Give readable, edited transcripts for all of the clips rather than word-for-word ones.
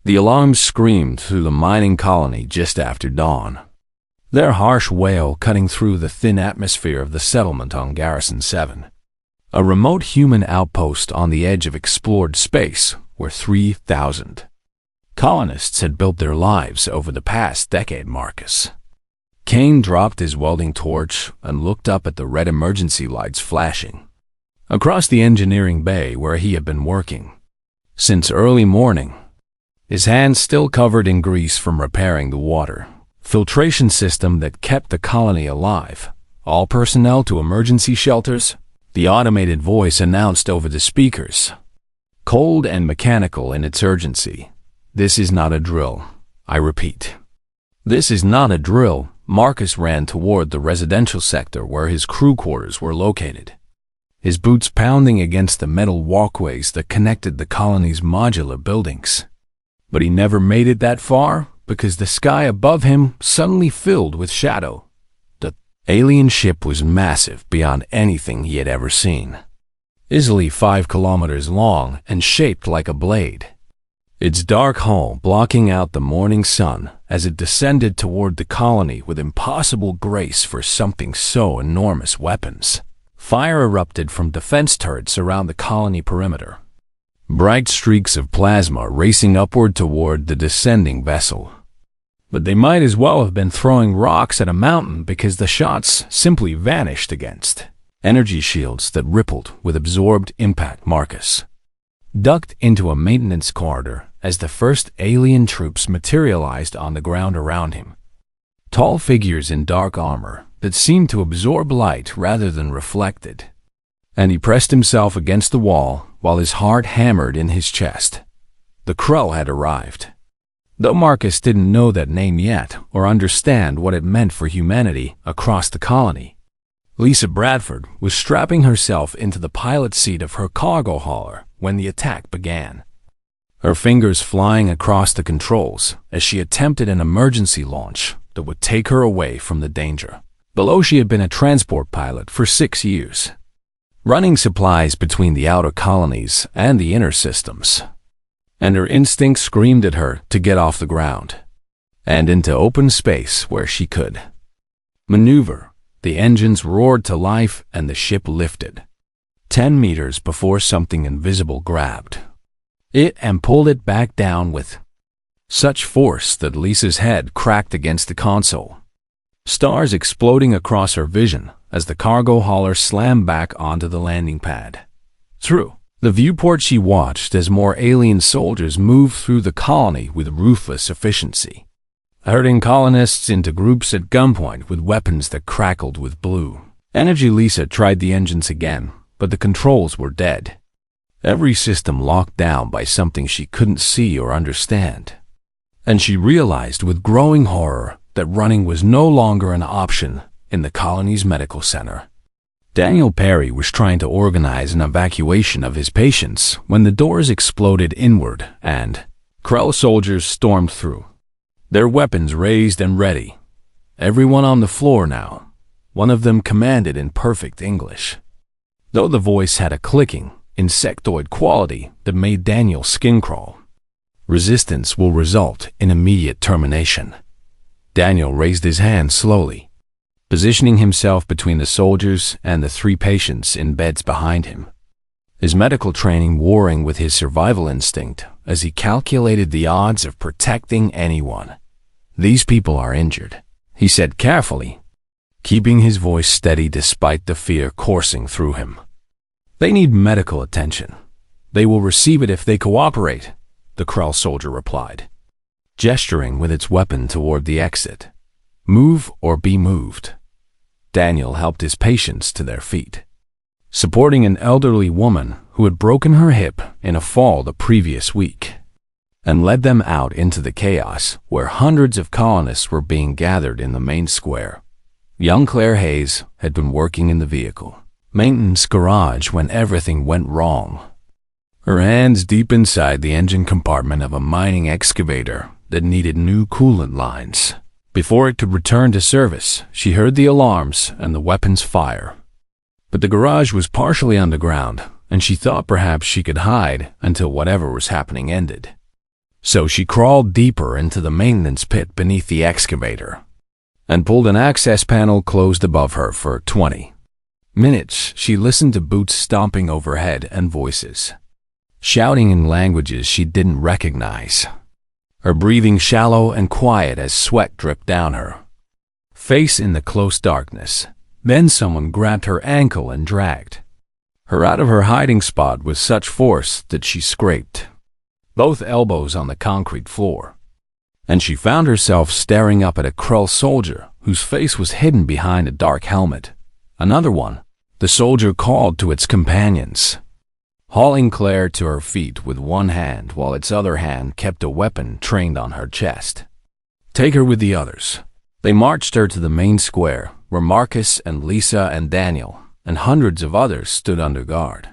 The alarms screamed through the mining colony just after dawn, their harsh wail cutting through the thin atmosphere of the settlement on Garrison 7, a remote human outpost on the edge of explored space where 3,000 colonists had built their lives over the past decade. Marcus Kane dropped his welding torch and looked up at the red emergency lights flashing across the engineering bay where he had been working since early morning, his hands still covered in grease from repairing the water filtration system that kept the colony alive. All personnel to emergency shelters, the automated voice announced over the speakers, cold and mechanical in its urgency. This is not a drill. I repeat, this is not a drill. Marcus ran toward the residential sector where his crew quarters were located, his boots pounding against the metal walkways that connected the colony's modular buildings. But he never made it that far because the sky above him suddenly filled with shadow. The alien ship was massive beyond anything he had ever seen, easily 5 kilometers long and shaped like a blade, its dark hull blocking out the morning sun as it descended toward the colony with impossible grace for something so enormous. Weapons. Fire erupted from defense turrets around the colony perimeter, bright streaks of plasma racing upward toward the descending vessel. But they might as well have been throwing rocks at a mountain because the shots simply vanished against energy shields that rippled with absorbed impact. Marcus ducked into a maintenance corridor as the first alien troops materialized on the ground around him. Tall figures in dark armor that seemed to absorb light rather than reflect it. And he pressed himself against the wall while his heart hammered in his chest. The Krull had arrived. Though Marcus didn't know that name yet or understand what it meant for humanity across the colony, Lisa Bradford was strapping herself into the pilot seat of her cargo hauler when the attack began, her fingers flying across the controls as she attempted an emergency launch that would take her away from the danger. Below, she had been a transport pilot for 6 years, running supplies between the outer colonies and the inner systems, and her instincts screamed at her to get off the ground and into open space where she could maneuver. The engines roared to life and the ship lifted 10 meters before something invisible grabbed it and pulled it back down with such force that Lisa's head cracked against the console, stars exploding across her vision as the cargo hauler slammed back onto the landing pad. Through the viewport, she watched as more alien soldiers moved through the colony with ruthless efficiency, herding colonists into groups at gunpoint with weapons that crackled with blue energy. Lisa tried the engines again, but the controls were dead, every system locked down by something she couldn't see or understand. And she realized with growing horror that running was no longer an option in the colony's medical center. Daniel Perry was trying to organize an evacuation of his patients when the doors exploded inward and Krell soldiers stormed through, their weapons raised and ready. Everyone on the floor now, one of them commanded in perfect English, though the voice had a clicking, insectoid quality that made Daniel's skin crawl. Resistance will result in immediate termination. Daniel raised his hand slowly, positioning himself between the soldiers and the 3 patients in beds behind him, his medical training warring with his survival instinct as he calculated the odds of protecting anyone. "These people are injured," he said carefully, keeping his voice steady despite the fear coursing through him. "They need medical attention. They will receive it if they cooperate," the Krell soldier replied, gesturing with its weapon toward the exit. "Move or be moved." Daniel helped his patients to their feet, supporting an elderly woman who had broken her hip in a fall the previous week, and led them out into the chaos where hundreds of colonists were being gathered in the main square. Young Claire Hayes had been working in the vehicle maintenance garage when everything went wrong, her hands deep inside the engine compartment of a mining excavator that needed new coolant lines. Before it could return to service, she heard the alarms and the weapons fire. But the garage was partially underground, and she thought perhaps she could hide until whatever was happening ended. So she crawled deeper into the maintenance pit beneath the excavator and pulled an access panel closed above her for 20 minutes. She listened to boots stomping overhead and voices shouting in languages she didn't recognize. Her breathing shallow and quiet as sweat dripped down her face in the close darkness. Then someone grabbed her ankle and dragged her out of her hiding spot with such force that she scraped both elbows on the concrete floor. And she found herself staring up at a Krull soldier whose face was hidden behind a dark helmet. Another one. The soldier called to its companions, hauling Claire to her feet with one hand while its other hand kept a weapon trained on her chest. Take her with the others. They marched her to the main square, where Marcus and Lisa and Daniel and hundreds of others stood under guard,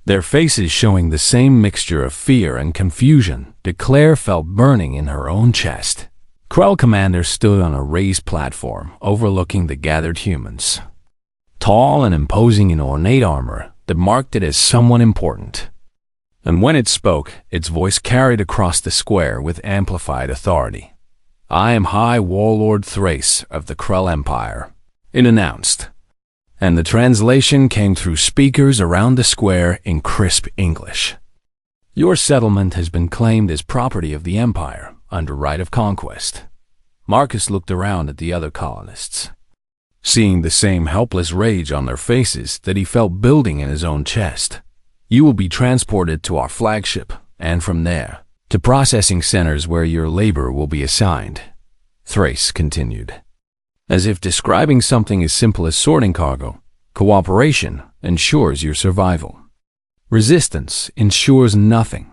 their faces showing the same mixture of fear and confusion that Claire felt burning in her own chest. Krull commander stood on a raised platform overlooking the gathered humans, tall and imposing in ornate armor that marked it as someone important. And when it spoke, its voice carried across the square with amplified authority. "I am High Warlord Thrace of the Krull Empire," it announced. And the translation came through speakers around the square in crisp English. "Your settlement has been claimed as property of the Empire under right of conquest." Marcus looked around at the other colonists, seeing the same helpless rage on their faces that he felt building in his own chest. "You will be transported to our flagship, and from there, to processing centers where your labor will be assigned," Thrace continued, as if describing something as simple as sorting cargo. "Cooperation ensures your survival. Resistance ensures nothing."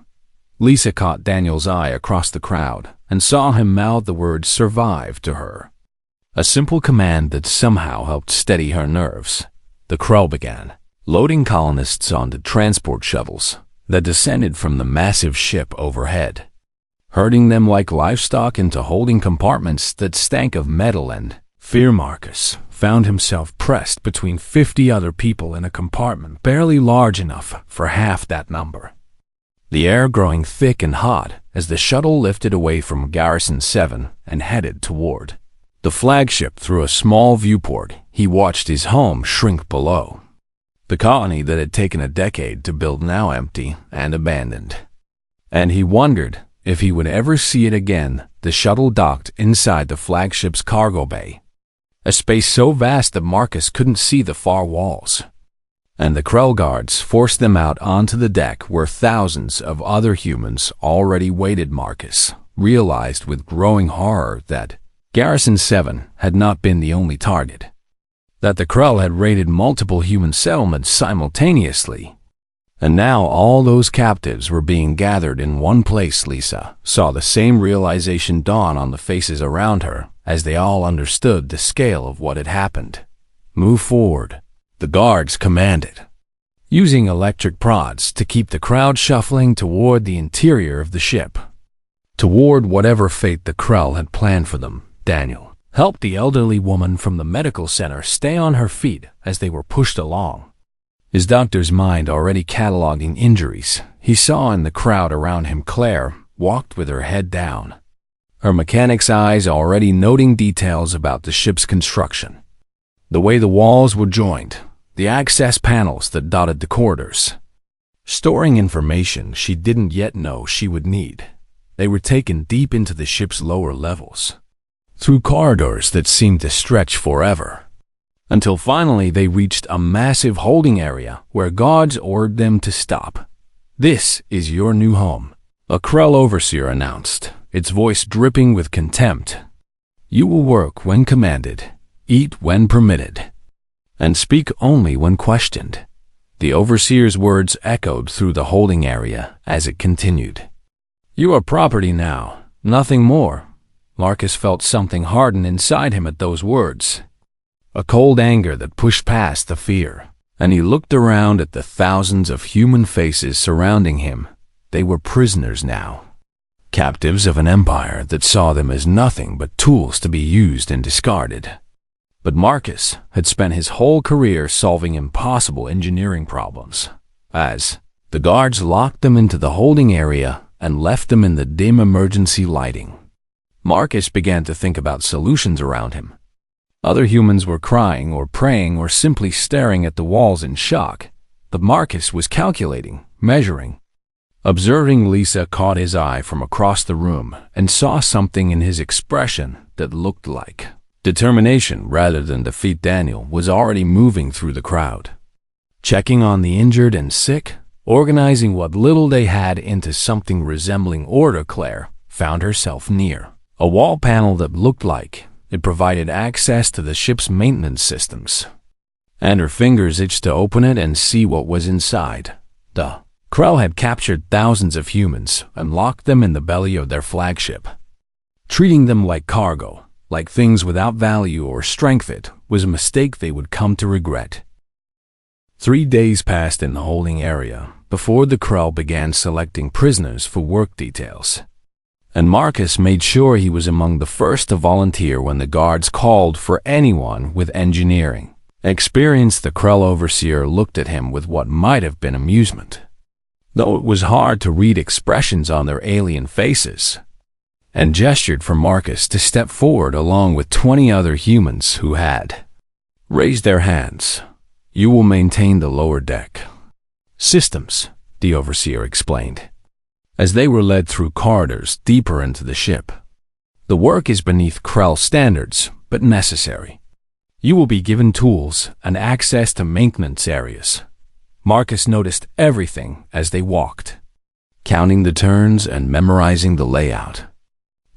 Lisa caught Daniel's eye across the crowd and saw him mouth the word "survive" to her, a simple command that somehow helped steady her nerves. The Krull began loading colonists onto transport shovels that descended from the massive ship overhead, herding them like livestock into holding compartments that stank of metal and fear. Marcus found himself pressed between 50 other people in a compartment barely large enough for half that number, the air growing thick and hot as the shuttle lifted away from Garrison 7 and headed toward the flagship. Through a small viewport, he watched his home shrink below. The colony that had taken a decade to build, now empty and abandoned. And he wondered if he would ever see it again. The shuttle docked inside the flagship's cargo bay, a space so vast that Marcus couldn't see the far walls. And the Krull guards forced them out onto the deck where thousands of other humans already waited. Marcus realized with growing horror that Garrison 7 had not been the only target, that the Krull had raided multiple human settlements simultaneously. And now all those captives were being gathered in one place. Lisa saw the same realization dawn on the faces around her as they all understood the scale of what had happened. "Move forward," the guards commanded, using electric prods to keep the crowd shuffling toward the interior of the ship, toward whatever fate the Krull had planned for them. Daniel helped the elderly woman from the medical center stay on her feet as they were pushed along, his doctor's mind already cataloging injuries. He saw in the crowd around him Claire walked with her head down, her mechanic's eyes already noting details about the ship's construction, the way the walls were joined, the access panels that dotted the corridors, storing information she didn't yet know she would need. They were taken deep into the ship's lower levels, through corridors that seemed to stretch forever, until finally they reached a massive holding area where guards ordered them to stop. "This is your new home," a Krull overseer announced, its voice dripping with contempt. "You will work when commanded, eat when permitted, and speak only when questioned." The overseer's words echoed through the holding area as it continued. "You are property now, nothing more." Marcus felt something harden inside him at those words, a cold anger that pushed past the fear, and he looked around at the thousands of human faces surrounding him. They were prisoners now, captives of an empire that saw them as nothing but tools to be used and discarded. But Marcus had spent his whole career solving impossible engineering problems. As the guards locked them into the holding area, and left them in the dim emergency lighting. Marcus began to think about solutions around him. Other humans were crying or praying or simply staring at the walls in shock, but Marcus was calculating, measuring. Observing Lisa caught his eye from across the room and saw something in his expression that looked like determination rather than defeat. Daniel was already moving through the crowd, checking on the injured and sick, organizing what little they had into something resembling order. Claire found herself near a wall panel that looked like it provided access to the ship's maintenance systems, and her fingers itched to open it and see what was inside. The Krell had captured thousands of humans and locked them in the belly of their flagship, treating them like cargo, like things without value or strength. It was a mistake they would come to regret. 3 days passed in the holding area before the Krell began selecting prisoners for work details, and Marcus made sure he was among the first to volunteer when the guards called for anyone with engineering experience. The Krell overseer looked at him with what might have been amusement, though it was hard to read expressions on their alien faces, and gestured for Marcus to step forward along with 20 other humans who had raised their hands. "You will maintain the lower deck systems," the overseer explained, as they were led through corridors deeper into the ship. "The work is beneath Krell standards, but necessary. You will be given tools and access to maintenance areas." Marcus noticed everything as they walked, counting the turns and memorizing the layout,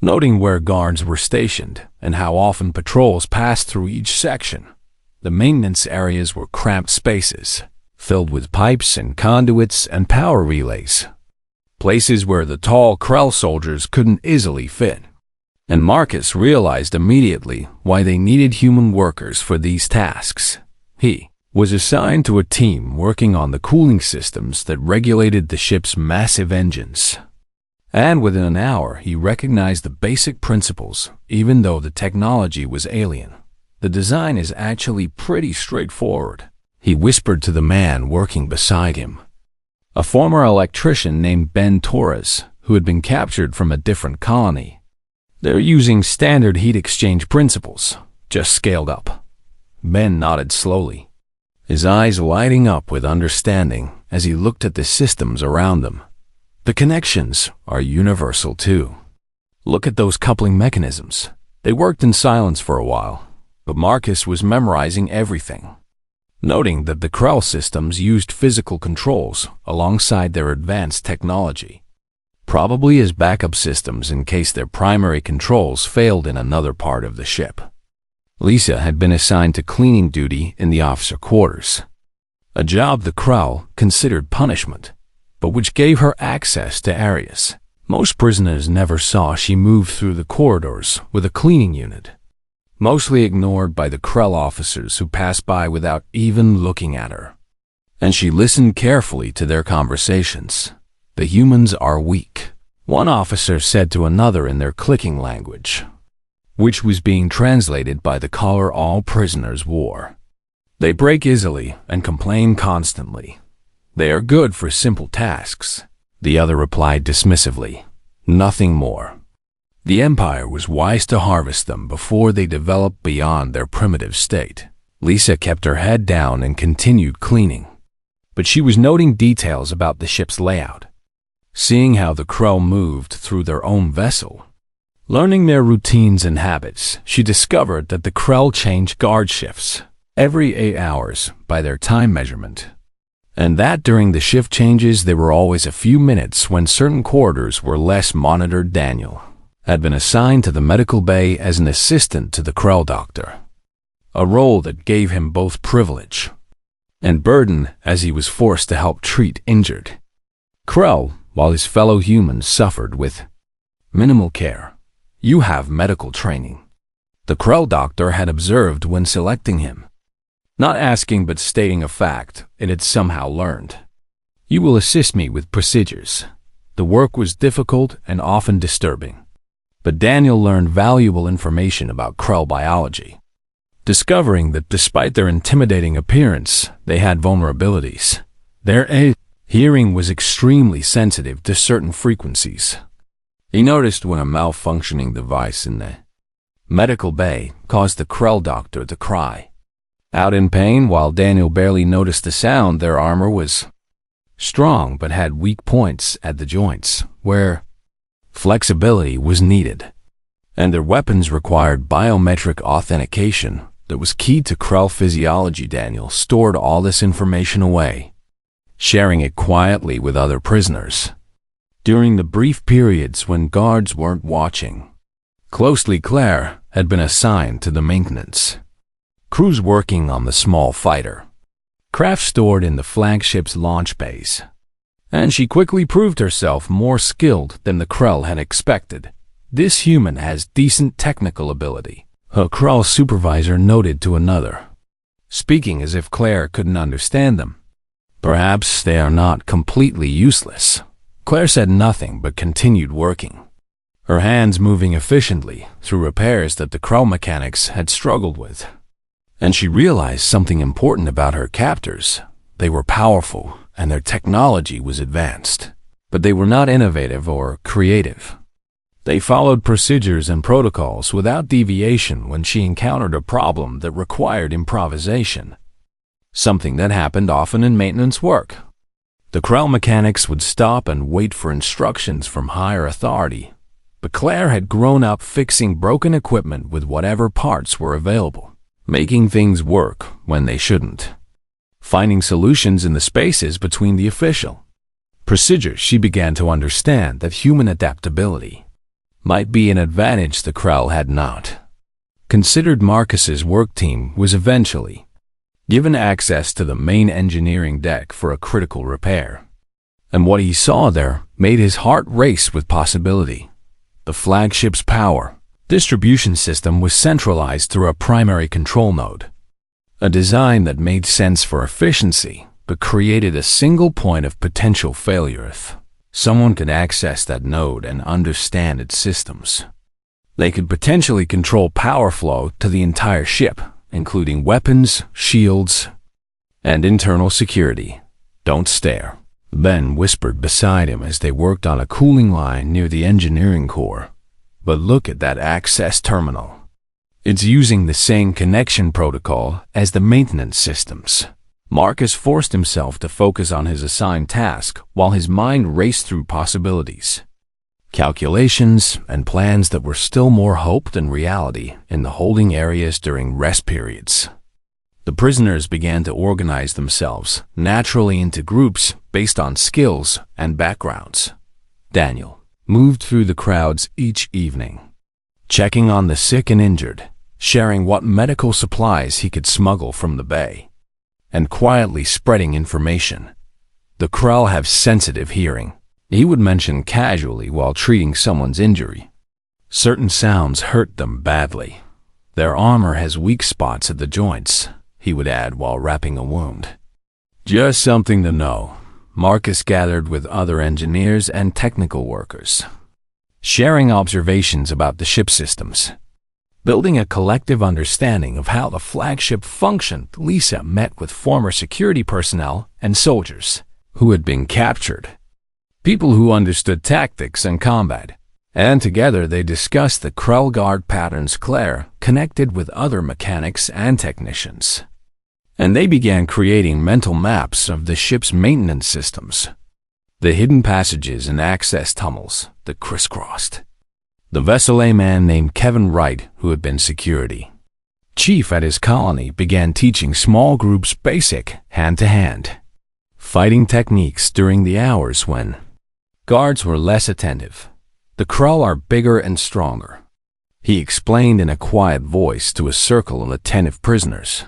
noting where guards were stationed and how often patrols passed through each section. The maintenance areas were cramped spaces, filled with pipes and conduits and power relays, places where the tall Krell soldiers couldn't easily fit. And Marcus realized immediately why they needed human workers for these tasks. He was assigned to a team working on the cooling systems that regulated the ship's massive engines. And within an hour, he recognized the basic principles, even though the technology was alien. "The design is actually pretty straightforward," he whispered to the man working beside him, a former electrician named Ben Torres, who had been captured from a different colony. "They're using standard heat exchange principles, just scaled up." Ben nodded slowly, his eyes lighting up with understanding as he looked at the systems around them. "The connections are universal too. Look at those coupling mechanisms." They worked in silence for a while, but Marcus was memorizing everything, noting that the Krell systems used physical controls alongside their advanced technology, probably as backup systems in case their primary controls failed in another part of the ship. Lisa had been assigned to cleaning duty in the officer quarters, a job the Krell considered punishment, but which gave her access to areas most prisoners never saw. She moved through the corridors with a cleaning unit, mostly ignored by the Krell officers who passed by without even looking at her. And she listened carefully to their conversations. "The humans are weak," one officer said to another in their clicking language, which was being translated by the collar all prisoners wore. "They break easily and complain constantly. They are good for simple tasks," the other replied dismissively. "Nothing more. The Empire was wise to harvest them before they developed beyond their primitive state." Lisa kept her head down and continued cleaning, but she was noting details about the ship's layout, seeing how the Krell moved through their own vessel. Learning their routines and habits, she discovered that the Krell changed guard shifts every 8 hours by their time measurement, and that during the shift changes there were always a few minutes when certain corridors were less monitored. Daniel had been assigned to the medical bay as an assistant to the Krell doctor, a role that gave him both privilege and burden as he was forced to help treat injured Krell while his fellow humans suffered with minimal care. "You have medical training," the Krell doctor had observed when selecting him, not asking but stating a fact it had somehow learned. "You will assist me with procedures." The work was difficult and often disturbing, but Daniel learned valuable information about Krell biology, discovering that despite their intimidating appearance, they had vulnerabilities. Hearing was extremely sensitive to certain frequencies. He noticed when a malfunctioning device in the medical bay caused the Krell doctor to cry out in pain, while Daniel barely noticed the sound. Their armor was strong but had weak points at the joints, where flexibility was needed, and their weapons required biometric authentication that was key to Krell physiology. Daniel stored all this information away, sharing it quietly with other prisoners. During the brief periods when guards weren't watching closely, Claire had been assigned to the maintenance crews working on the small fighter craft stored in the Flagship's launch base, and she quickly proved herself more skilled than the Krell had expected. This human has decent technical ability, a Krell supervisor noted to another, speaking as if Claire couldn't understand them. Perhaps they are not completely useless. Claire said nothing but continued working, her hands moving efficiently through repairs that the Krell mechanics had struggled with. And she realized something important about her captors. They were powerful and their technology was advanced, but they were not innovative or creative. They followed procedures and protocols without deviation when she encountered a problem that required improvisation, something that happened often in maintenance work. The Krell mechanics would stop and wait for instructions from higher authority, but Claire had grown up fixing broken equipment with whatever parts were available, making things work when they shouldn't, finding solutions in the spaces between the official procedures. She began to understand that human adaptability might be an advantage the Krell had not considered. Marcus's work team was eventually given access to the main engineering deck for a critical repair, and what he saw there made his heart race with possibility. The Flagship's power distribution system was centralized through a primary control node, a design that made sense for efficiency but created a single point of potential failure if someone could access that node and understand its systems. They could potentially control power flow to the entire ship, including weapons, shields, and internal security. "Don't stare," Ben whispered beside him as they worked on a cooling line near the engineering core. "But look at that access terminal. It's using the same connection protocol as the maintenance systems." Marcus forced himself to focus on his assigned task while his mind raced through possibilities, calculations, and plans that were still more hope than reality in the holding areas during rest periods. The prisoners began to organize themselves naturally into groups based on skills and backgrounds. Daniel moved through the crowds each evening, checking on the sick and injured, sharing what medical supplies he could smuggle from the bay, and quietly spreading information. The Krell have sensitive hearing, he would mention casually while treating someone's injury. Certain sounds hurt them badly. Their armor has weak spots at the joints, he would add while wrapping a wound. Just something to know. Marcus gathered with other engineers and technical workers, sharing observations about the ship systems, building a collective understanding of how the Flagship functioned. Lisa met with former security personnel and soldiers who had been captured, people who understood tactics and combat, and together they discussed the Krell guard patterns. Claire connected with other mechanics and technicians, and they began creating mental maps of the ship's maintenance systems, the hidden passages and access tunnels that crisscrossed the vessel. A man named Kevin Wright, who had been security chief at his colony, began teaching small groups basic hand-to-hand fighting techniques during the hours when guards were less attentive. "The Krell are bigger and stronger," he explained in a quiet voice to a circle of attentive prisoners.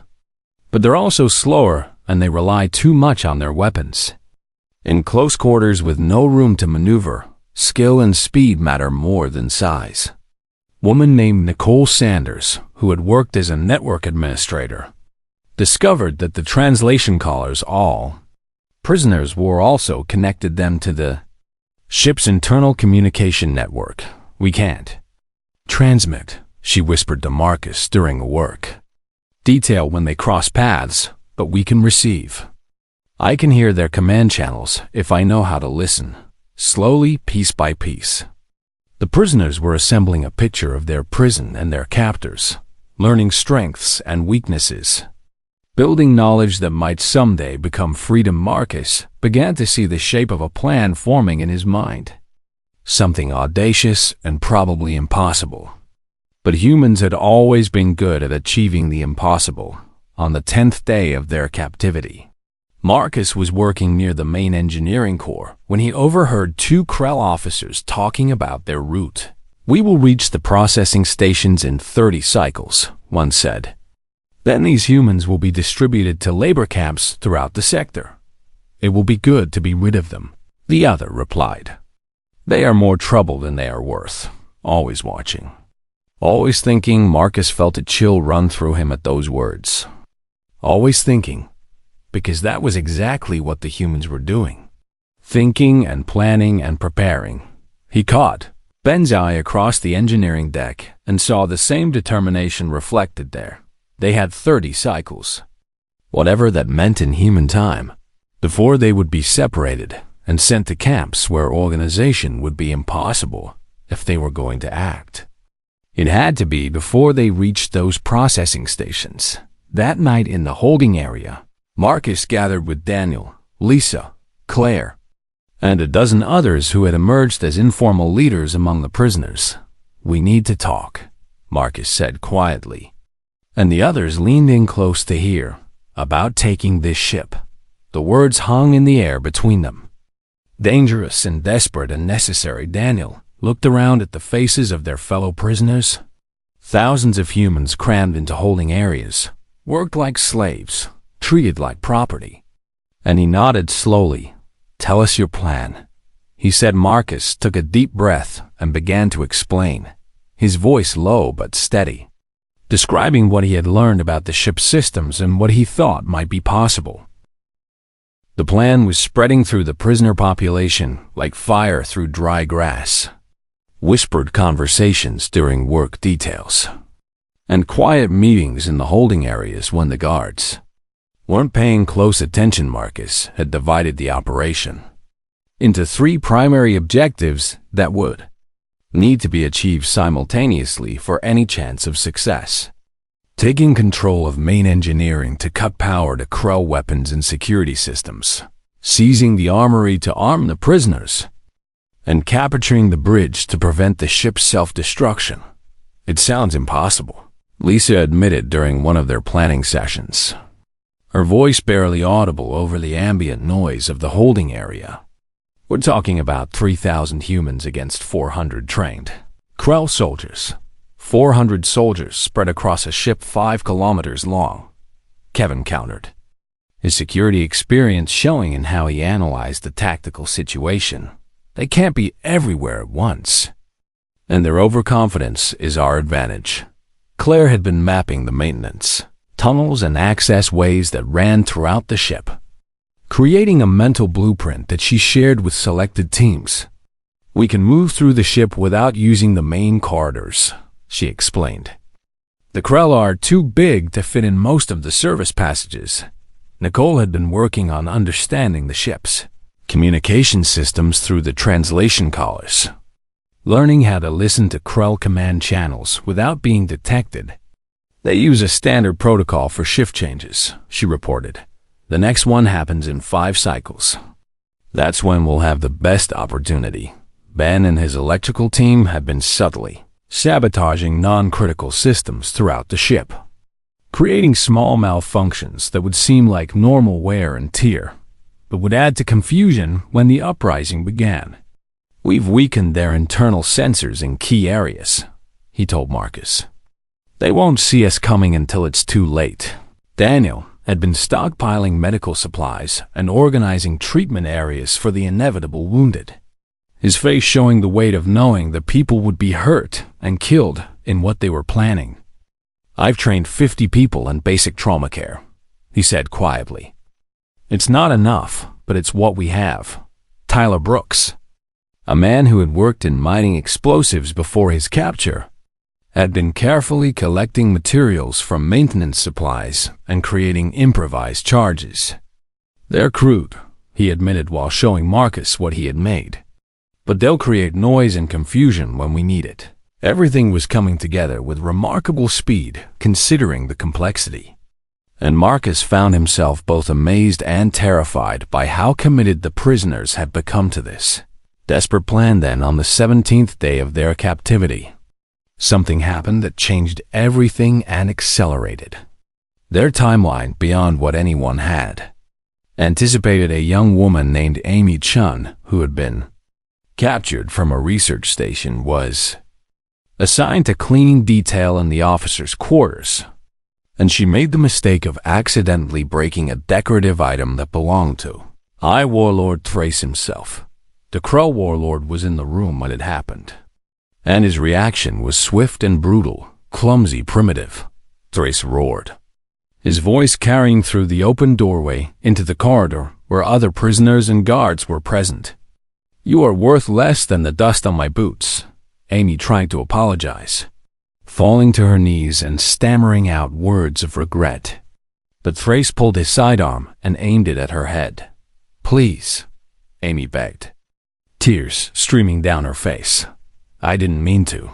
"But they're also slower and they rely too much on their weapons. In close quarters with no room to maneuver, skill and speed matter more than size." Woman named Nicole Sanders, who had worked as a network administrator, discovered that the translation collars all prisoners wore also connected them to the ship's internal communication network. "We can't transmit," she whispered to Marcus during a work detail when they cross paths, "but we can receive I can hear their command channels if I know how to listen, slowly, piece by piece. The prisoners were assembling a picture of their prison and their captors, learning strengths and weaknesses, building knowledge that might someday become freedom. Marcus began to see the shape of a plan forming in his mind. Something audacious and probably impossible. But humans had always been good at achieving the impossible. On the 10th day of their captivity, Marcus was working near the main engineering core when he overheard two Krell officers talking about their route. "We will reach the processing stations in 30 cycles," one said. "Then these humans will be distributed to labor camps throughout the sector. It will be good to be rid of them," the other replied. "They are more trouble than they are worth, always watching, always thinking." Marcus felt a chill run through him at those words. Always thinking, because that was exactly what the humans were doing. Thinking and planning and preparing. He caught Ben's eye across the engineering deck and saw the same determination reflected there. They had 30 cycles, whatever that meant in human time, before they would be separated and sent to camps where organization would be impossible if they were going to act. It had to be before they reached those processing stations. That night in the holding area, Marcus gathered with Daniel, Lisa, Claire, and a dozen others who had emerged as informal leaders among the prisoners. "We need to talk," Marcus said quietly, and the others leaned in close to hear. "About taking this ship." The words hung in the air between them. Dangerous and desperate and necessary. Daniel looked around at the faces of their fellow prisoners. Thousands of humans crammed into holding areas, worked like slaves, treated like property. And he nodded slowly. "Tell us your plan," he said. Marcus took a deep breath and began to explain, his voice low but steady, describing what he had learned about the ship's systems and what he thought might be possible. The plan was spreading through the prisoner population like fire through dry grass. Whispered conversations during work details, and quiet meetings in the holding areas when the guards weren't paying close attention. Marcus had divided the operation into 3 primary objectives that would need to be achieved simultaneously for any chance of success. Taking control of main engineering to cut power to Krell weapons and security systems, seizing the armory to arm the prisoners, and capturing the bridge to prevent the ship's self-destruction. "It sounds impossible," Lisa admitted during one of their planning sessions, her voice barely audible over the ambient noise of the holding area. "We're talking about 3,000 humans against 400 trained Krell soldiers. 400 soldiers spread across a ship 5 kilometers long," Kevin countered, his security experience showing in how he analyzed the tactical situation. "They can't be everywhere at once. And their overconfidence is our advantage." Claire had been mapping the maintenance, tunnels and access ways that ran throughout the ship, creating a mental blueprint that she shared with selected teams. "We can move through the ship without using the main corridors," she explained. "The Krell are too big to fit in most of the service passages." Nicole had been working on understanding the ship's communication systems through the translation collars, learning how to listen to Krell command channels without being detected. "They use a standard protocol for shift changes," she reported. "The next one happens in 5 cycles. That's when we'll have the best opportunity." Ben and his electrical team had been subtly sabotaging non-critical systems throughout the ship, creating small malfunctions that would seem like normal wear and tear, but would add to confusion when the uprising began. "We've weakened their internal sensors in key areas," he told Marcus. "They won't see us coming until it's too late." Daniel had been stockpiling medical supplies and organizing treatment areas for the inevitable wounded, his face showing the weight of knowing that people would be hurt and killed in what they were planning. "I've trained 50 people in basic trauma care," he said quietly. "It's not enough, but it's what we have." Tyler Brooks, a man who had worked in mining explosives before his capture, had been carefully collecting materials from maintenance supplies and creating improvised charges. They're crude, he admitted while showing Marcus what he had made. But they'll create noise and confusion when we need it. Everything was coming together with remarkable speed, considering the complexity. And Marcus found himself both amazed and terrified by how committed the prisoners had become to this desperate plan. Then, on the 17th day of their captivity, something happened that changed everything and accelerated their timeline beyond what anyone had anticipated. A young woman named Amy Chun, who had been captured from a research station, was assigned to cleaning detail in the officers' quarters, and she made the mistake of accidentally breaking a decorative item that belonged to I Warlord Thrace himself. The Crow Warlord was in the room when it happened, and his reaction was swift and brutal. Clumsy, primitive, Thrace roared, his voice carrying through the open doorway into the corridor where other prisoners and guards were present. You are worth less than the dust on my boots. Amy tried to apologize, falling to her knees and stammering out words of regret. But Thrace pulled his sidearm and aimed it at her head. Please, Amy begged, tears streaming down her face. I didn't mean to.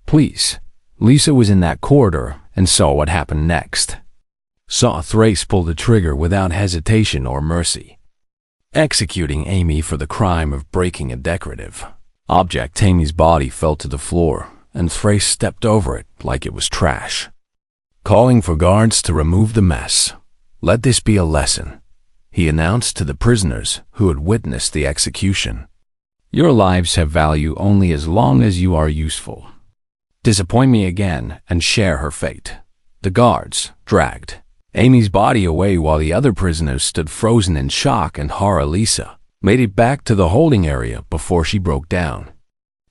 Please. Lisa was in that corridor and saw what happened next. Saw Thrace pull the trigger without hesitation or mercy, executing Amy for the crime of breaking a decorative object. Amy's body fell to the floor, and Thrace stepped over it like it was trash, calling for guards to remove the mess. Let this be a lesson, he announced to the prisoners who had witnessed the execution. Your lives have value only as long as you are useful. Disappoint me again and share her fate. The guards dragged Amy's body away while the other prisoners stood frozen in shock and horror. Lisa made it back to the holding area before she broke down,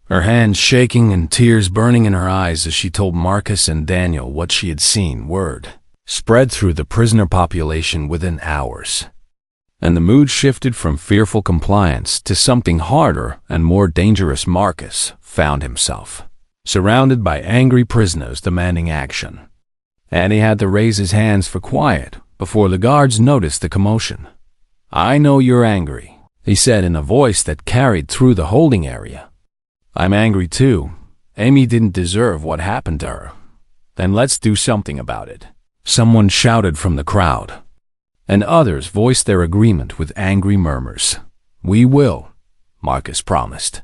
her hands shaking and tears burning in her eyes as she told Marcus and Daniel what she had seen. Word spread through the prisoner population within hours, and the mood shifted from fearful compliance to something harder and more dangerous. Marcus found himself surrounded by angry prisoners demanding action, and he had to raise his hands for quiet before the guards noticed the commotion. I know you're angry, he said in a voice that carried through the holding area. I'm angry too. Amy didn't deserve what happened to her. Then let's do something about it, someone shouted from the crowd, and others voiced their agreement with angry murmurs. We will, Marcus promised,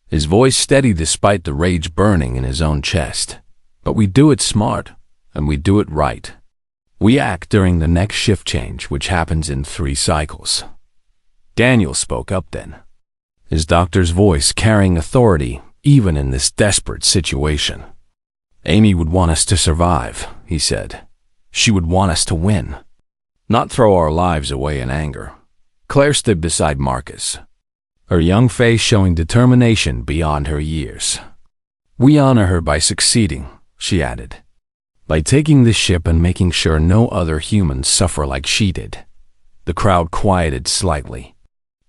his voice steady despite the rage burning in his own chest. But we do it smart, and we do it right. We act during the next shift change, which happens in 3 cycles. Daniel spoke up then, his doctor's voice carrying authority even in this desperate situation. Amy would want us to survive, he said. She would want us to win, not throw our lives away in anger. Claire stood beside Marcus, her young face showing determination beyond her years. We honor her by succeeding, she added, by taking this ship and making sure no other humans suffer like she did. The crowd quieted slightly,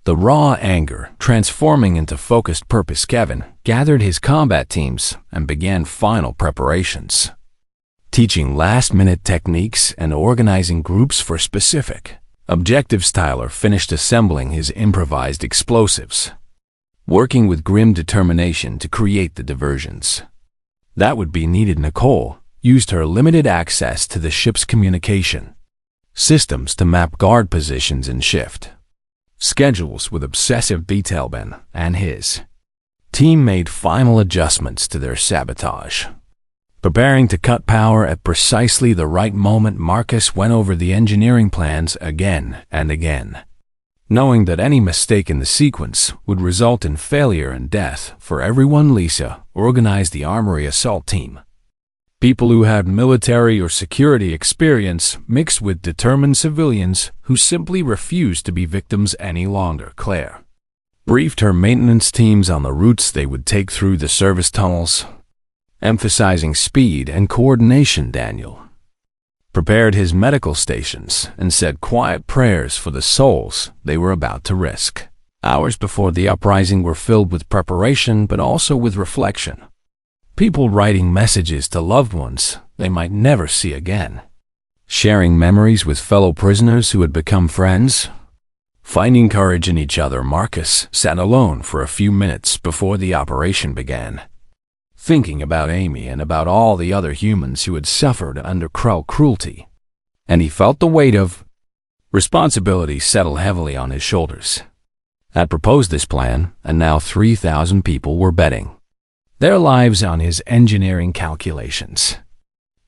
the raw anger transforming into focused purpose. Kevin gathered his combat teams and began final preparations, teaching last-minute techniques and organizing groups for specific objectives. Tyler finished assembling his improvised explosives, working with grim determination to create the diversions that would be needed. Nicole used her limited access to the ship's communication systems to map guard positions and shift schedules with obsessive detail. Ben and his team made final adjustments to their sabotage, preparing to cut power at precisely the right moment. Marcus went over the engineering plans again and again, knowing that any mistake in the sequence would result in failure and death for everyone. Lisa organized the armory assault team, people who had military or security experience mixed with determined civilians who simply refused to be victims any longer. Claire briefed her maintenance teams on the routes they would take through the service tunnels, emphasizing speed and coordination. Daniel prepared his medical stations and said quiet prayers for the souls they were about to risk. Hours before the uprising were filled with preparation but also with reflection. People writing messages to loved ones they might never see again, sharing memories with fellow prisoners who had become friends. Finding courage in each other, Marcus sat alone for a few minutes before the operation began, thinking about Amy and about all the other humans who had suffered under Krull cruelty. And he felt the weight of responsibility settle heavily on his shoulders. Had proposed this plan, and now 3,000 people were betting their lives on his engineering calculations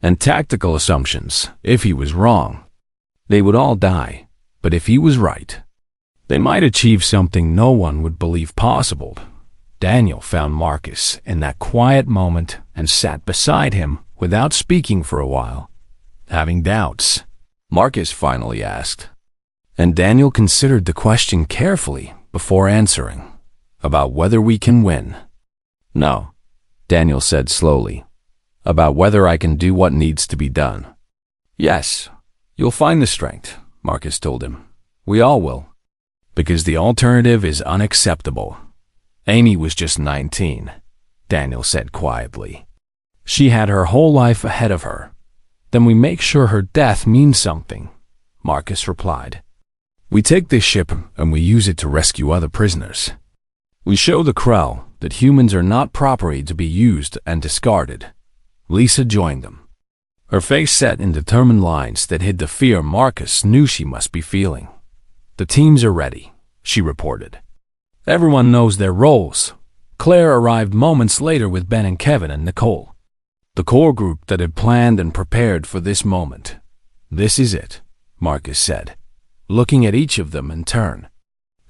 and tactical assumptions. If he was wrong, they would all die, but if he was right, they might achieve something no one would believe possible. Daniel found Marcus in that quiet moment and sat beside him without speaking for a while. Having doubts, Marcus finally asked, and Daniel considered the question carefully before answering, about whether we can win. No, Daniel said slowly, about whether I can do what needs to be done. Yes, you'll find the strength, Marcus told him. We all will. Because the alternative is unacceptable. Amy was just 19, Daniel said quietly. She had her whole life ahead of her. Then we make sure her death means something, Marcus replied. We take this ship and we use it to rescue other prisoners. We show the Krull that humans are not property to be used and discarded. Lisa joined them, her face set in determined lines that hid the fear Marcus knew she must be feeling. The teams are ready, she reported. Everyone knows their roles. Claire arrived moments later with Ben and Kevin and Nicole, the core group that had planned and prepared for this moment. This is it, Marcus said, looking at each of them in turn.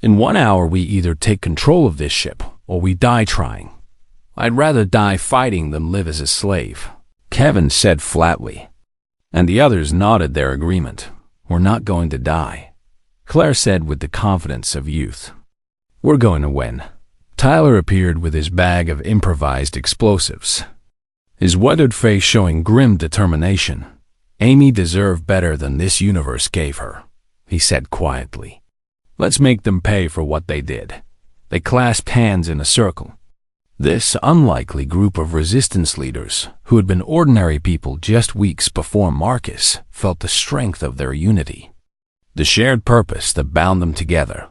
In 1 hour we either take control of this ship or we die trying. I'd rather die fighting than live as a slave, Kevin said flatly. And the others nodded their agreement. We're not going to die, Claire said with the confidence of youth. We're going to win. Tyler appeared with his bag of improvised explosives, his weathered face showing grim determination. Amy deserved better than this universe gave her, he said quietly. Let's make them pay for what they did. They clasped hands in a circle. This unlikely group of resistance leaders, who had been ordinary people just weeks before Marcus, felt the strength of their unity, the shared purpose that bound them together.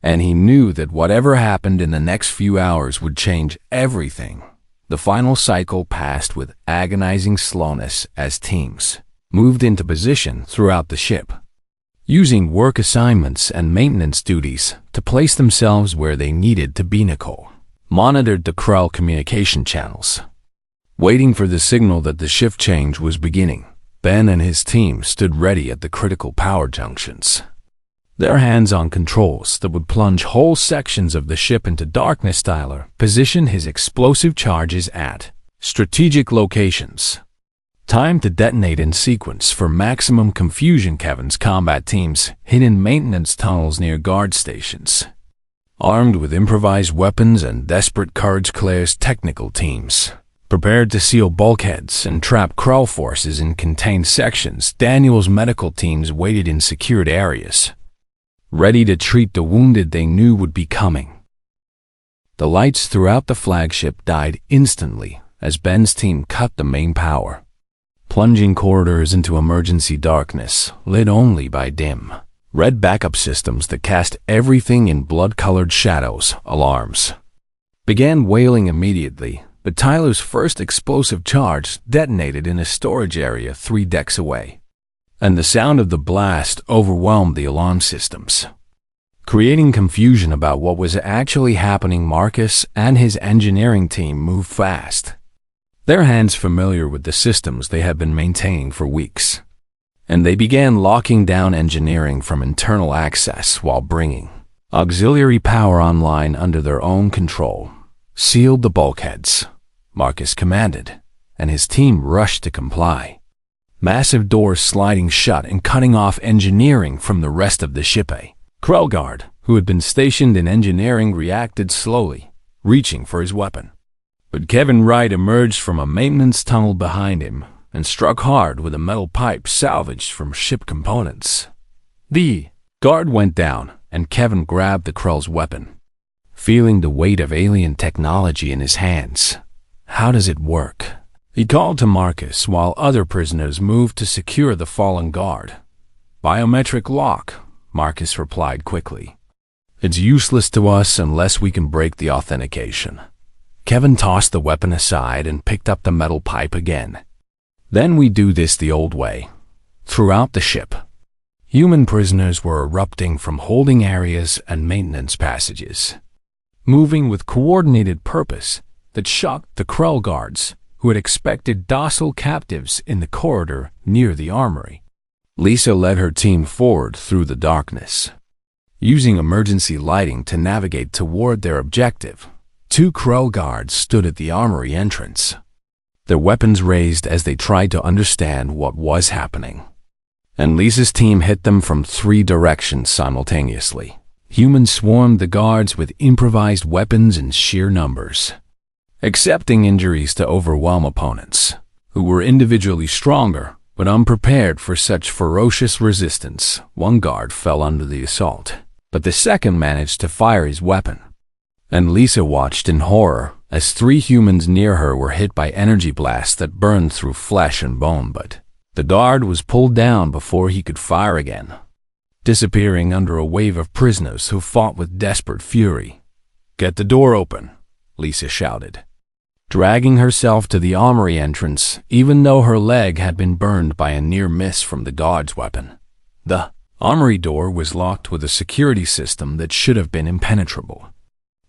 And he knew that whatever happened in the next few hours would change everything. The final cycle passed with agonizing slowness as teams moved into position throughout the ship, using work assignments and maintenance duties to place themselves where they needed to be. Nicole monitored the Krull communication channels, waiting for the signal that the shift change was beginning. Ben and his team stood ready at the critical power junctions, their hands on controls that would plunge whole sections of the ship into darkness. Tyler positioned his explosive charges at strategic locations, timed to detonate in sequence for maximum confusion. Kevin's combat teams hid in maintenance tunnels near guard stations, armed with improvised weapons and desperate courage. Claire's technical teams prepared to seal bulkheads and trap Krull forces in contained sections. Daniel's medical teams waited in secured areas, ready to treat the wounded they knew would be coming. The lights throughout the flagship died instantly as Ben's team cut the main power, plunging corridors into emergency darkness, lit only by dim, red backup systems that cast everything in blood-colored shadows. Alarms began wailing immediately, but Tyler's first explosive charge detonated in a storage area 3 decks away, and the sound of the blast overwhelmed the alarm systems, creating confusion about what was actually happening. Marcus and his engineering team moved fast, their hands familiar with the systems they had been maintaining for weeks, and they began locking down engineering from internal access while bringing auxiliary power online under their own control. Sealed the bulkheads, Marcus commanded, and his team rushed to comply. Massive doors sliding shut and cutting off engineering from the rest of the ship. A Krull guard, who had been stationed in engineering, reacted slowly, reaching for his weapon. But Kevin Wright emerged from a maintenance tunnel behind him and struck hard with a metal pipe salvaged from ship components. The guard went down, and Kevin grabbed the Krull's weapon, feeling the weight of alien technology in his hands. How does it work? He called to Marcus while other prisoners moved to secure the fallen guard. "Biometric lock," Marcus replied quickly. "It's useless to us unless we can break the authentication." Kevin tossed the weapon aside and picked up the metal pipe again. "Then we do this the old way." Throughout the ship, human prisoners were erupting from holding areas and maintenance passages, moving with coordinated purpose that shocked the Krell guards, who had expected docile captives in the corridor near the armory. Lisa led her team forward through the darkness, using emergency lighting to navigate toward their objective. Two Krell guards stood at the armory entrance, their weapons raised as they tried to understand what was happening. And Lisa's team hit them from 3 directions simultaneously. Humans swarmed the guards with improvised weapons in sheer numbers, accepting injuries to overwhelm opponents, who were individually stronger but unprepared for such ferocious resistance. One guard fell under the assault, but the second managed to fire his weapon. And Lisa watched in horror as 3 humans near her were hit by energy blasts that burned through flesh and bone, but the guard was pulled down before he could fire again, disappearing under a wave of prisoners who fought with desperate fury. "Get the door open," Lisa shouted, dragging herself to the armory entrance even though her leg had been burned by a near miss from the guard's weapon. The armory door was locked with a security system that should have been impenetrable,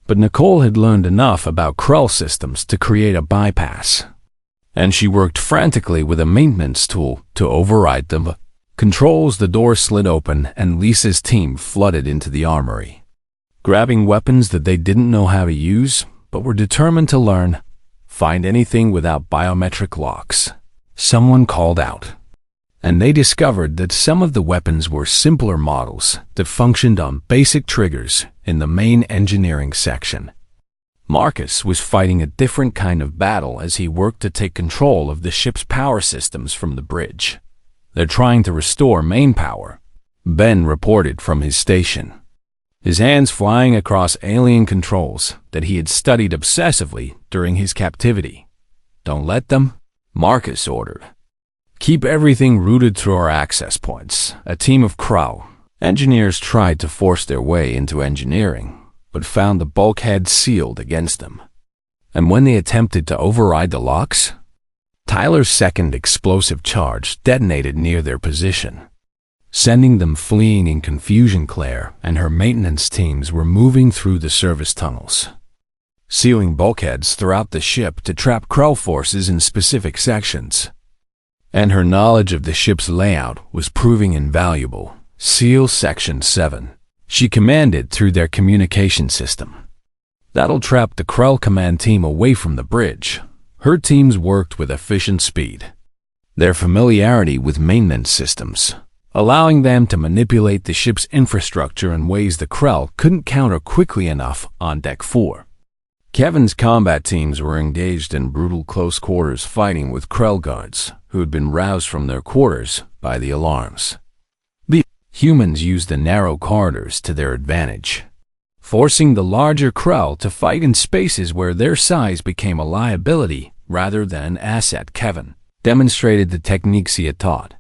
but Nicole had learned enough about Krell systems to create a bypass, and she worked frantically with a maintenance tool to override them. Controls, the door slid open and Lisa's team flooded into the armory, grabbing weapons that they didn't know how to use but were determined to learn. "Find anything without biometric locks," someone called out, and they discovered that some of the weapons were simpler models that functioned on basic triggers in the main engineering section. Marcus was fighting a different kind of battle as he worked to take control of the ship's power systems from the bridge. "They're trying to restore main power," Ben reported from his station, his hands flying across alien controls that he had studied obsessively during his captivity. "Don't let them," Marcus ordered. "Keep everything routed through our access points." A team of Krell engineers tried to force their way into engineering, but found the bulkhead sealed against them. And when they attempted to override the locks, Tyler's second explosive charge detonated near their position, sending them fleeing in confusion. Claire and her maintenance teams were moving through the service tunnels, sealing bulkheads throughout the ship to trap Krell forces in specific sections. And her knowledge of the ship's layout was proving invaluable. "Seal Section 7. She commanded through their communication system. "That'll trap the Krell command team away from the bridge." Her teams worked with efficient speed, their familiarity with maintenance systems allowing them to manipulate the ship's infrastructure in ways the Krell couldn't counter quickly enough on Deck 4. Kevin's combat teams were engaged in brutal close quarters fighting with Krell guards who had been roused from their quarters by the alarms. The humans used the narrow corridors to their advantage, forcing the larger Krell to fight in spaces where their size became a liability rather than an asset. Kevin demonstrated the techniques he had taught,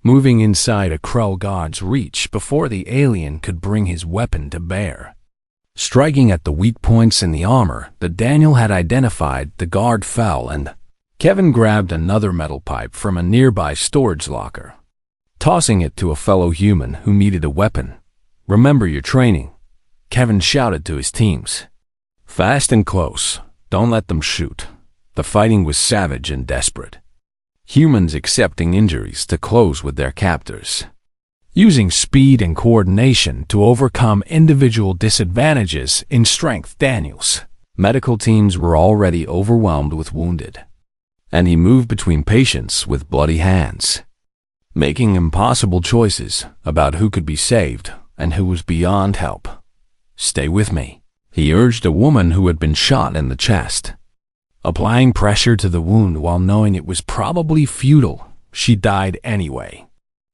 moving inside a Krell guard's reach before the alien could bring his weapon to bear. Striking at the weak points in the armor that Daniel had identified, the guard fell and Kevin grabbed another metal pipe from a nearby storage locker, tossing it to a fellow human who needed a weapon. "Remember your training," Kevin shouted to his teams. "Fast and close. Don't let them shoot." The fighting was savage and desperate, humans accepting injuries to close with their captors, using speed and coordination to overcome individual disadvantages in strength. Daniel's medical teams were already overwhelmed with wounded, and he moved between patients with bloody hands, making impossible choices about who could be saved and who was beyond help. "Stay with me," he urged a woman who had been shot in the chest, applying pressure to the wound while knowing it was probably futile. She died anyway,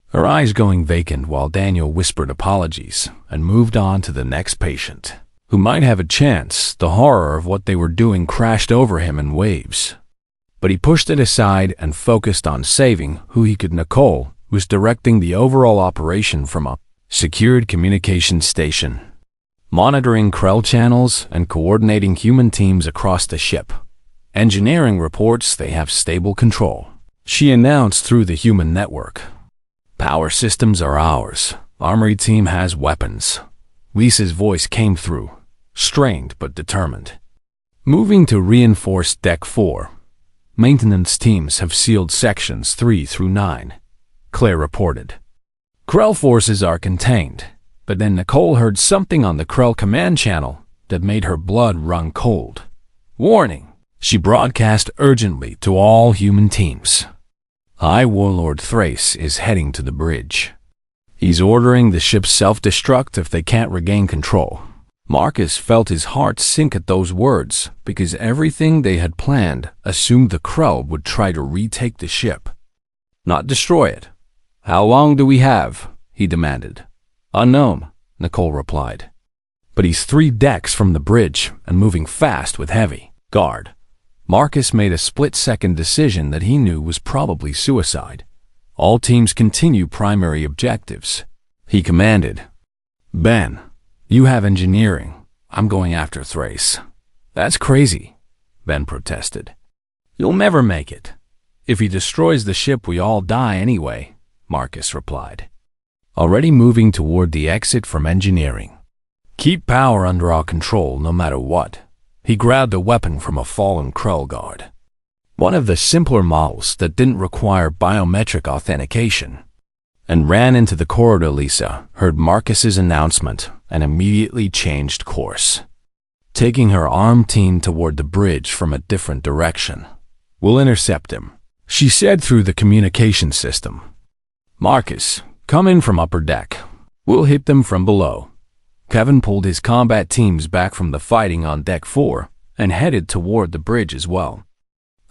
her eyes going vacant while Daniel whispered apologies and moved on to the next patient, who might have a chance. The horror of what they were doing crashed over him in waves. but he pushed it aside and focused on saving who he could. Nicole was directing the overall operation from a secured communications station, monitoring Krell channels and coordinating human teams across the ship. Engineering reports they have stable control, she announced through the human network. Power systems are ours. Armory team has weapons. Lisa's voice came through, strained but determined. Moving to reinforced Deck 4. Maintenance teams have sealed sections 3 through 9, Claire reported. Krell forces are contained, but then Nicole heard something on the Krell command channel that made her blood run cold. Warning, she broadcast urgently to all human teams. High Warlord Thrace is heading to the bridge. He's ordering the ship self-destruct if they can't regain control. Marcus felt his heart sink at those words because everything they had planned assumed the Krell would try to retake the ship, not destroy it. How long do we have? He demanded. Unknown, Nicole replied. But he's 3 decks from the bridge and moving fast with heavy guard. Marcus made a split-second decision that he knew was probably suicide. All teams continue primary objectives. He commanded. Ben, you have engineering. I'm going after Thrace. That's crazy, Ben protested. You'll never make it. If he destroys the ship, we all die anyway, Marcus replied. Already moving toward the exit from engineering. Keep power under our control no matter what. He grabbed a weapon from a fallen Krell guard. One of the simpler models that didn't require biometric authentication, and ran into the corridor. Lisa heard Marcus's announcement and immediately changed course, taking her armed team toward the bridge from a different direction. We'll intercept him, she said through the communication system. Marcus, come in from upper deck. We'll hit them from below. Kevin pulled his combat teams back from the fighting on Deck 4 and headed toward the bridge as well.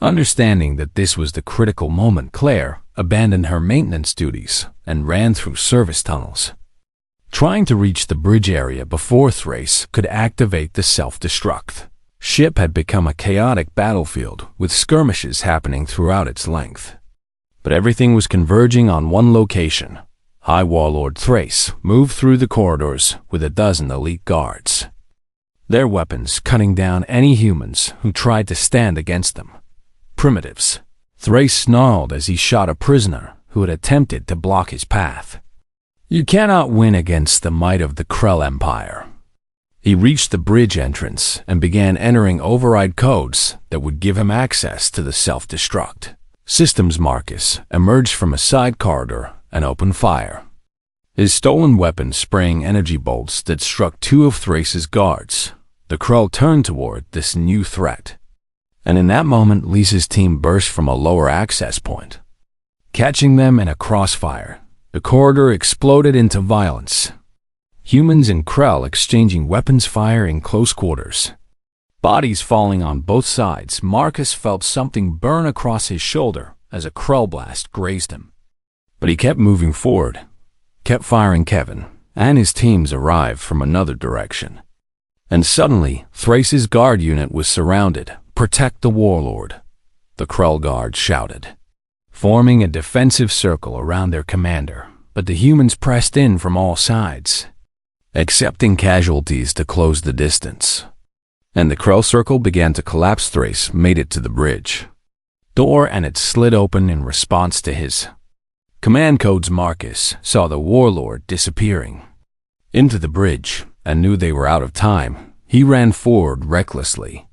Understanding that this was the critical moment, Claire abandoned her maintenance duties and ran through service tunnels, trying to reach the bridge area before Thrace could activate the self-destruct. Ship had become a chaotic battlefield with skirmishes happening throughout its length. But everything was converging on one location. High Warlord Thrace moved through the corridors with a dozen elite guards, their weapons cutting down any humans who tried to stand against them. Primitives. Thrace snarled as he shot a prisoner who had attempted to block his path. You cannot win against the might of the Krell Empire. He reached the bridge entrance and began entering override codes that would give him access to the self-destruct. Systems Marcus emerged from a side corridor and opened fire, his stolen weapon spraying energy bolts that struck 2 of Thrace's guards. The Krell turned toward this new threat, and in that moment Lisa's team burst from a lower access point, catching them in a crossfire. The corridor exploded into violence, humans and Krell exchanging weapons fire in close quarters, bodies falling on both sides. Marcus felt something burn across his shoulder as a Krell blast grazed him. But he kept moving forward, kept firing. Kevin and his teams arrived from another direction. And suddenly, Thrace's guard unit was surrounded. Protect the Warlord, the Krell guard shouted, forming a defensive circle around their commander. But the humans pressed in from all sides, accepting casualties to close the distance. And the Krell circle began to collapse. Thrace made it to the bridge door and it slid open in response to his command codes. Marcus saw the Warlord disappearing into the bridge and knew they were out of time. He ran forward recklessly,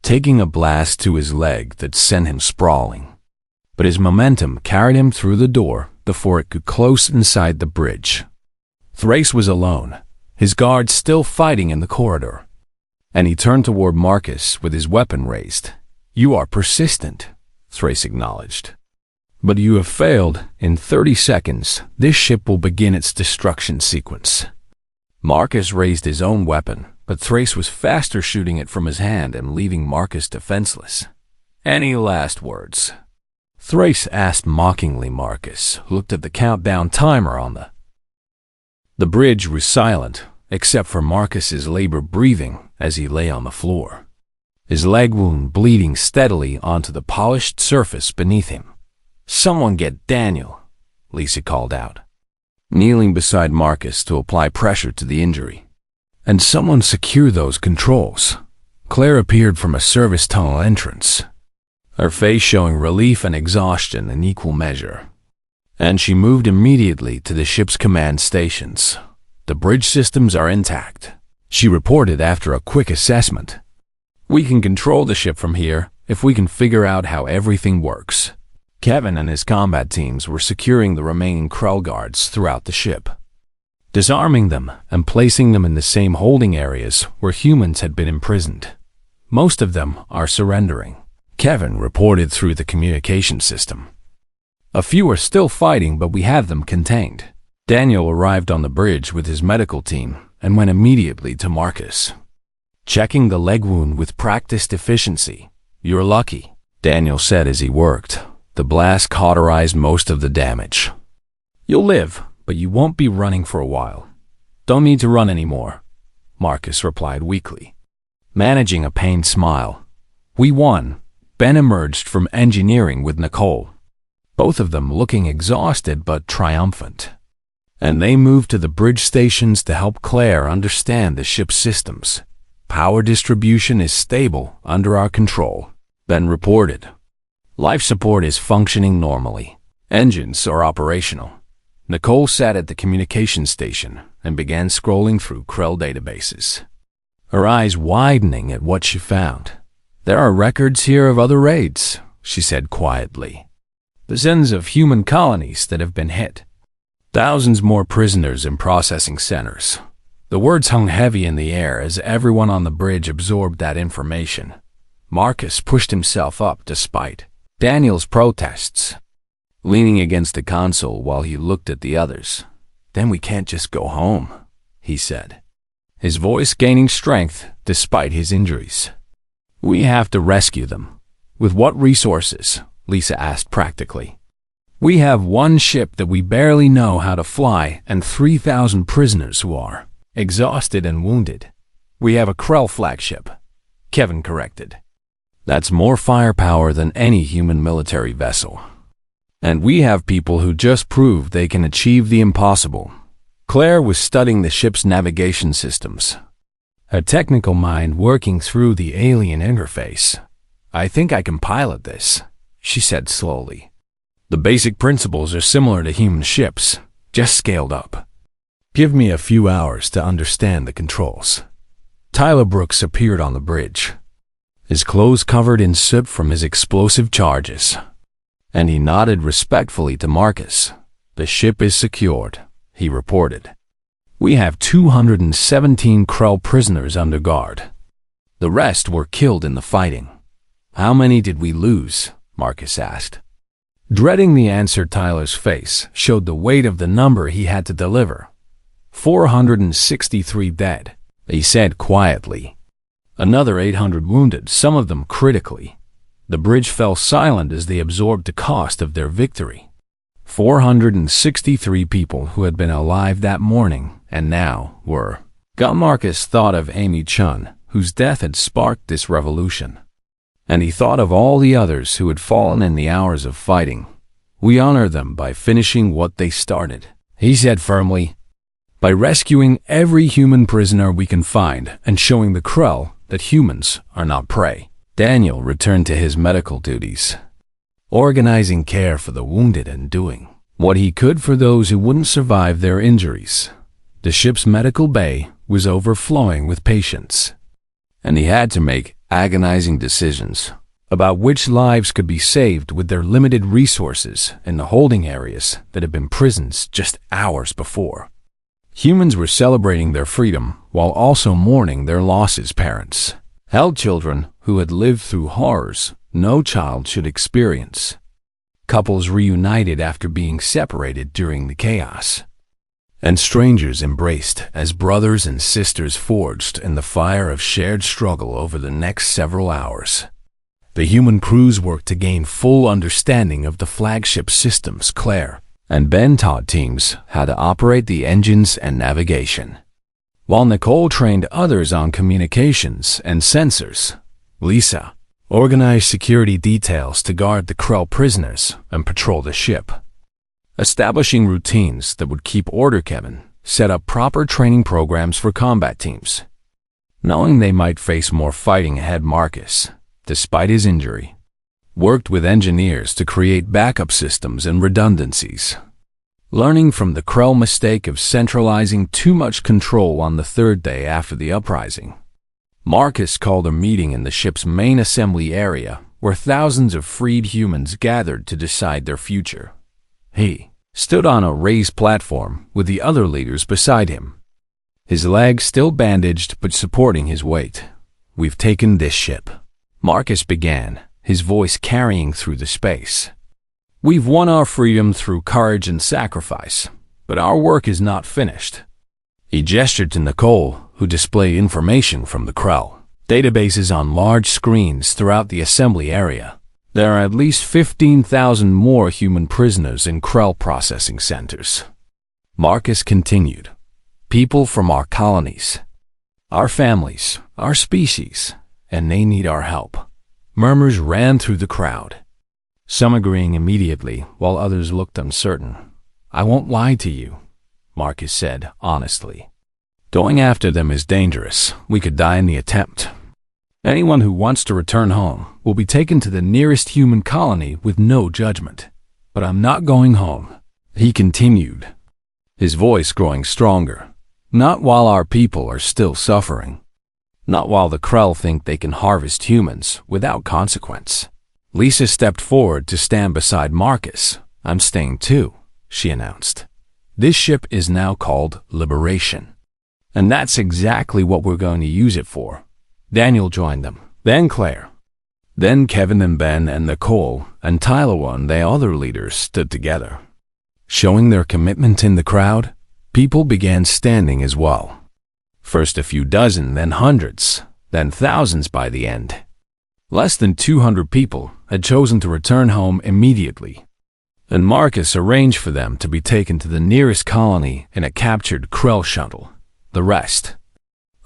taking a blast to his leg that sent him sprawling. But his momentum carried him through the door before it could close inside the bridge. Thrace was alone, his guards still fighting in the corridor, and he turned toward Marcus with his weapon raised. You are persistent, Thrace acknowledged. But you have failed. In 30 seconds, this ship will begin its destruction sequence. Marcus raised his own weapon, but Thrace was faster, shooting it from his hand and leaving Marcus defenseless. Any last words? Thrace asked mockingly. Marcus looked at the countdown timer on the bridge was silent, except for Marcus's labored breathing as he lay on the floor. his leg wound bleeding steadily onto the polished surface beneath him. "Someone get Daniel," Lisa called out, kneeling beside Marcus to apply pressure to the injury. "And someone secure those controls." Claire appeared from a service tunnel entrance, her face showing relief and exhaustion in equal measure. And she moved immediately to the ship's command stations. "The bridge systems are intact," she reported after a quick assessment. "We can control the ship from here if we can figure out how everything works." Kevin and his combat teams were securing the remaining Krell guards throughout the ship, disarming them and placing them in the same holding areas where humans had been imprisoned. "Most of them are surrendering," Kevin reported through the communication system. "A few are still fighting, but we have them contained." Daniel arrived on the bridge with his medical team and went immediately to Marcus, checking the leg wound with practiced efficiency. "You're lucky," Daniel said as he worked. "The blast cauterized most of the damage. You'll live, but you won't be running for a while." "Don't need to run anymore," Marcus replied weakly, managing a pained smile. "We won." Ben emerged from engineering with Nicole, both of them looking exhausted but triumphant. And they moved to the bridge stations to help Claire understand the ship's systems. "Power distribution is stable under our control," Ben reported. "Life support is functioning normally. Engines are operational." Nicole sat at the communication station and began scrolling through Krell databases, her eyes widening at what she found. "There are records here of other raids," she said quietly. "Dozens of human colonies that have been hit. Thousands more prisoners in processing centers." The words hung heavy in the air as everyone on the bridge absorbed that information. Marcus pushed himself up despite Daniel's protests, leaning against the console while he looked at the others. "Then we can't just go home," he said, his voice gaining strength despite his injuries. "We have to rescue them." "With what resources?" Lisa asked practically. "We have one ship that we barely know how to fly and 3,000 prisoners who are exhausted and wounded." "We have a Krell flagship," Kevin corrected. "That's more firepower than any human military vessel. And we have people who just proved they can achieve the impossible." Claire was studying the ship's navigation systems, her technical mind working through the alien interface. "I think I can pilot this," she said slowly. "The basic principles are similar to human ships, just scaled up. Give me a few hours to understand the controls." Tyler Brooks appeared on the bridge, his clothes covered in soot from his explosive charges, and he nodded respectfully to Marcus. "The ship is secured," he reported. "We have 217 Krell prisoners under guard. The rest were killed in the fighting." "How many did we lose?" Marcus asked, dreading the answer. Tyler's face showed the weight of the number he had to deliver. 463 dead, he said quietly. Another 800 wounded, some of them critically. The bridge fell silent as they absorbed the cost of their victory. 463 people who had been alive that morning and now were. Marcus thought of Amy Chun, whose death had sparked this revolution. And he thought of all the others who had fallen in the hours of fighting. "We honor them by finishing what they started," he said firmly. "By rescuing every human prisoner we can find and showing the Krell that humans are not prey." Daniel returned to his medical duties, organizing care for the wounded and doing what he could for those who wouldn't survive their injuries. The ship's medical bay was overflowing with patients, and he had to make agonizing decisions about which lives could be saved with their limited resources in the holding areas that had been prisons just hours before. Humans were celebrating their freedom while also mourning their losses. Parents held children who had lived through horrors no child should experience. Couples reunited after being separated during the chaos. And strangers embraced as brothers and sisters forged in the fire of shared struggle over the next several hours. The human crews worked to gain full understanding of the flagship systems. Claire and Ben taught teams how to operate the engines and navigation, while Nicole trained others on communications and sensors. Lisa organized security details to guard the Krell prisoners and patrol the ship. Establishing routines that would keep order, Kevin set up proper training programs for combat teams. Knowing they might face more fighting ahead, Marcus, despite his injury, worked with engineers to create backup systems and redundancies. Learning from the Krell mistake of centralizing too much control on the third day after the uprising, Marcus called a meeting in the ship's main assembly area where thousands of freed humans gathered to decide their future. He stood on a raised platform with the other leaders beside him, his legs still bandaged but supporting his weight. "We've taken this ship," Marcus began, his voice carrying through the space. "We've won our freedom through courage and sacrifice, but our work is not finished." He gestured to Nicole, who displayed information from the Krell databases on large screens throughout the assembly area. "There are at least 15,000 more human prisoners in Krell processing centers." Marcus continued. "People from our colonies, our families, our species, and they need our help." Murmurs ran through the crowd, some agreeing immediately while others looked uncertain. "I won't lie to you," Marcus said honestly. "Going after them is dangerous. We could die in the attempt. Anyone who wants to return home will be taken to the nearest human colony with no judgment. But I'm not going home," he continued, his voice growing stronger. "Not while our people are still suffering. Not while the Krell think they can harvest humans without consequence." Lisa stepped forward to stand beside Marcus. "I'm staying too," she announced. "This ship is now called Liberation, and that's exactly what we're going to use it for." Daniel joined them, then Claire. Then Kevin and Ben and Nicole and Tyler and the other leaders stood together. Showing their commitment in the crowd, people began standing as well. First a few dozen, then hundreds, then thousands by the end. Less than 200 people had chosen to return home immediately, and Marcus arranged for them to be taken to the nearest colony in a captured Krell shuttle. The rest,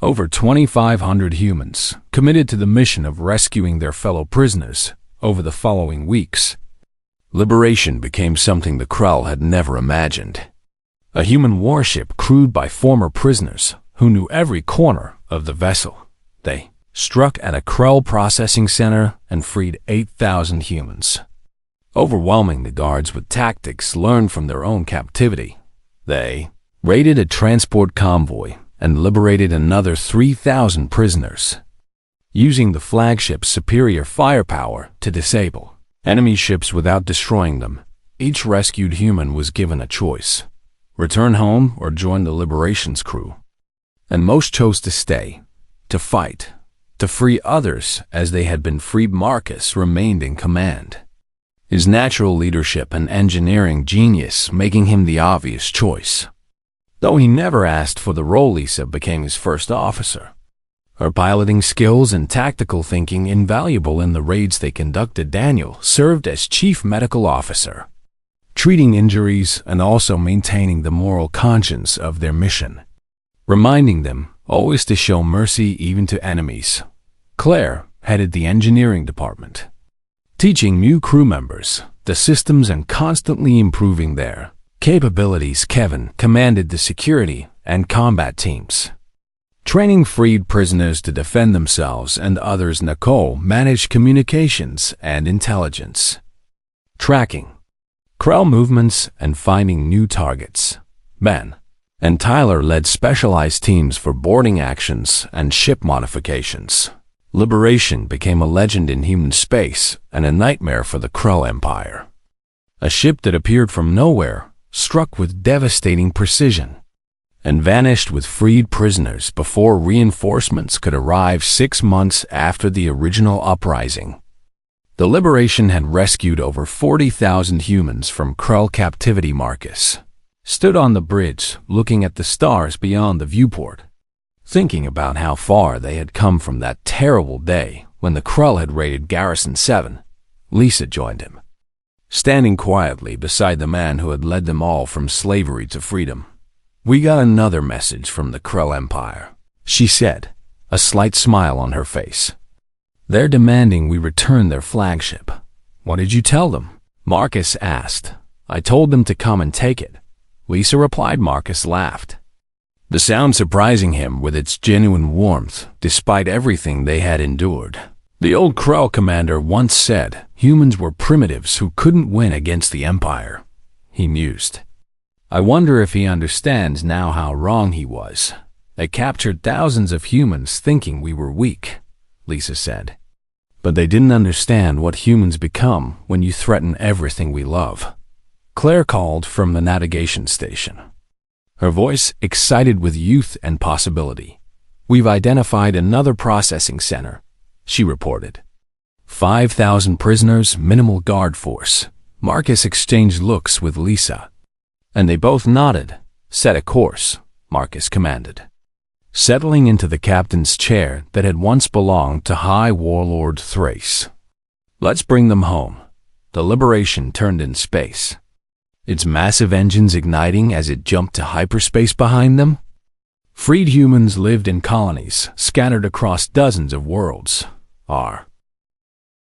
over 2,500 humans, committed to the mission of rescuing their fellow prisoners over the following weeks. Liberation became something the Krell had never imagined. A human warship crewed by former prisoners who knew every corner of the vessel. They struck at a Krell processing center and freed 8,000 humans, overwhelming the guards with tactics learned from their own captivity. They raided a transport convoy and liberated another 3,000 prisoners, using the Flagship's superior firepower to disable enemy ships without destroying them. Each rescued human was given a choice: return home or join the Liberation's crew. And most chose to stay, to fight, to free others as they had been freed. Marcus remained in command, his natural leadership and engineering genius making him the obvious choice. Though he never asked for the role, Lisa became his first officer. Her piloting skills and tactical thinking invaluable in the raids they conducted. Daniel served as chief medical officer, treating injuries and also maintaining the moral conscience of their mission, reminding them always to show mercy even to enemies. Claire headed the engineering department, teaching new crew members the systems and constantly improving their capabilities. Kevin commanded the security and combat teams, training freed prisoners to defend themselves and others. Nicole managed communications and intelligence, tracking Krell movements and finding new targets. Ben and Tyler led specialized teams for boarding actions and ship modifications. Liberation became a legend in human space and a nightmare for the Krell Empire. A ship that appeared from nowhere, struck with devastating precision, and vanished with freed prisoners before reinforcements could arrive 6 months after the original uprising. The Liberation had rescued over 40,000 humans from Krell captivity. Marcus stood on the bridge looking at the stars beyond the viewport, thinking about how far they had come from that terrible day when the Krell had raided Garrison 7. Lisa joined him, standing quietly beside the man who had led them all from slavery to freedom. "We got another message from the Krell Empire," she said, a slight smile on her face. They're demanding we return their flagship. What did you tell them? Marcus asked. I told them to come and take it. Lisa replied. Marcus laughed, the sound surprising him with its genuine warmth, despite everything they had endured. The old Krell commander once said humans were primitives who couldn't win against the Empire. He mused. I wonder if he understands now how wrong he was. They captured thousands of humans thinking we were weak, Lisa said. But they didn't understand what humans become when you threaten everything we love. Claire called from the navigation station, her voice excited with youth and possibility. We've identified another processing center, she reported. 5,000 prisoners, minimal guard force. Marcus exchanged looks with Lisa, and they both nodded. Set a course, Marcus commanded, settling into the captain's chair that had once belonged to High Warlord Thrace. Let's bring them home. The Liberation turned in space, its massive engines igniting as it jumped to hyperspace behind them. Freed humans lived in colonies scattered across dozens of worlds.